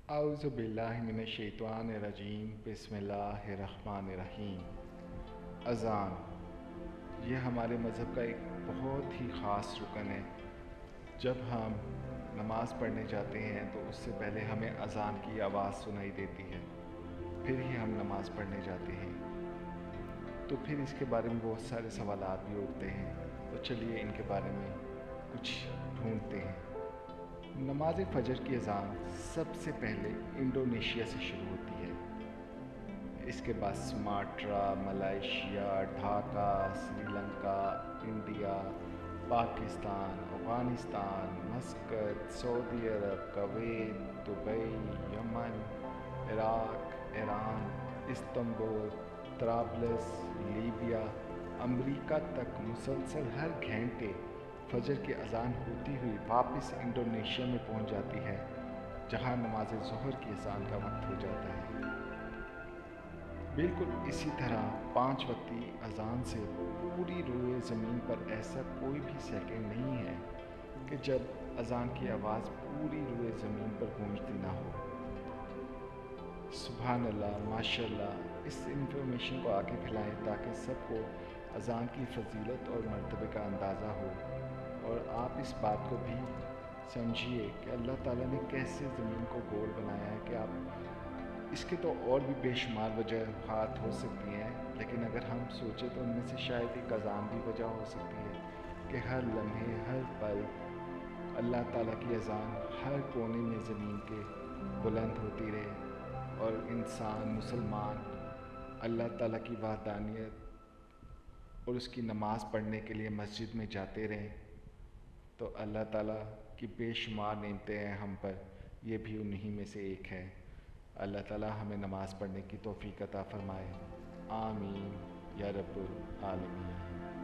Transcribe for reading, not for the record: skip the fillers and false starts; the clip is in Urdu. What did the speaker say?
اعوذ باللہ من الشیطان الرجیم بسم اللہ الرحمن الرحیم۔ اذان یہ ہمارے مذہب کا ایک بہت ہی خاص رکن ہے۔ جب ہم نماز پڑھنے جاتے ہیں تو اس سے پہلے ہمیں اذان کی آواز سنائی دیتی ہے، پھر ہی ہم نماز پڑھنے جاتے ہیں۔ تو پھر اس کے بارے میں بہت سارے سوالات بھی اٹھتے ہیں، تو چلیے ان کے بارے میں کچھ ڈھونڈتے ہیں۔ نماز فجر کی اذان سب سے پہلے انڈونیشیا سے شروع ہوتی ہے۔ اس کے بعد Sumatra, Malaysia, Dhaka, Sri Lanka, India, Pakistan, Afghanistan, Muscat, سعودی عرب، کویت، دبئی، یمن، عراق، ایران، استنبول، طرابلس، لیبیا، امریکہ تک مسلسل ہر گھنٹے فجر کی اذان ہوتی ہوئی واپس انڈونیشیا میں پہنچ جاتی ہے، جہاں نماز ظہر کی اذان کا وقت ہو جاتا ہے۔ بالکل اسی طرح 5 وقتی اذان سے پوری روئے زمین پر ایسا کوئی بھی سیکنڈ نہیں ہے کہ جب اذان کی آواز پوری روئے زمین پر گونجتی نہ ہو۔ سبحان اللہ، ماشاء اللہ، اس انفارمیشن کو آگے پھیلائیں تاکہ سب کو اذان کی فضیلت اور مرتبے کا اندازہ ہو، اور آپ اس بات کو بھی سمجھیے کہ اللہ تعالیٰ نے کیسے زمین کو گول بنایا ہے کہ آپ اس کے تو اور بھی بے شمار وجوہات ہو سکتی ہیں، لیکن اگر ہم سوچیں تو ان میں سے شاید ایک اذان بھی وجہ ہو سکتی ہے کہ ہر لمحے ہر پل اللہ تعالیٰ کی اذان ہر کونے میں زمین کے بلند ہوتی رہے، اور انسان مسلمان اللہ تعالیٰ کی وحدانیت اور اس کی نماز پڑھنے کے لیے مسجد میں جاتے رہیں، تو اللہ تعالیٰ کی بے شمار نعمتیں ہیں ہم پر، یہ بھی انہی میں سے ایک ہے۔ اللہ تعالیٰ ہمیں نماز پڑھنے کی توفیق عطا فرمائے، آمین یا رب العالمین۔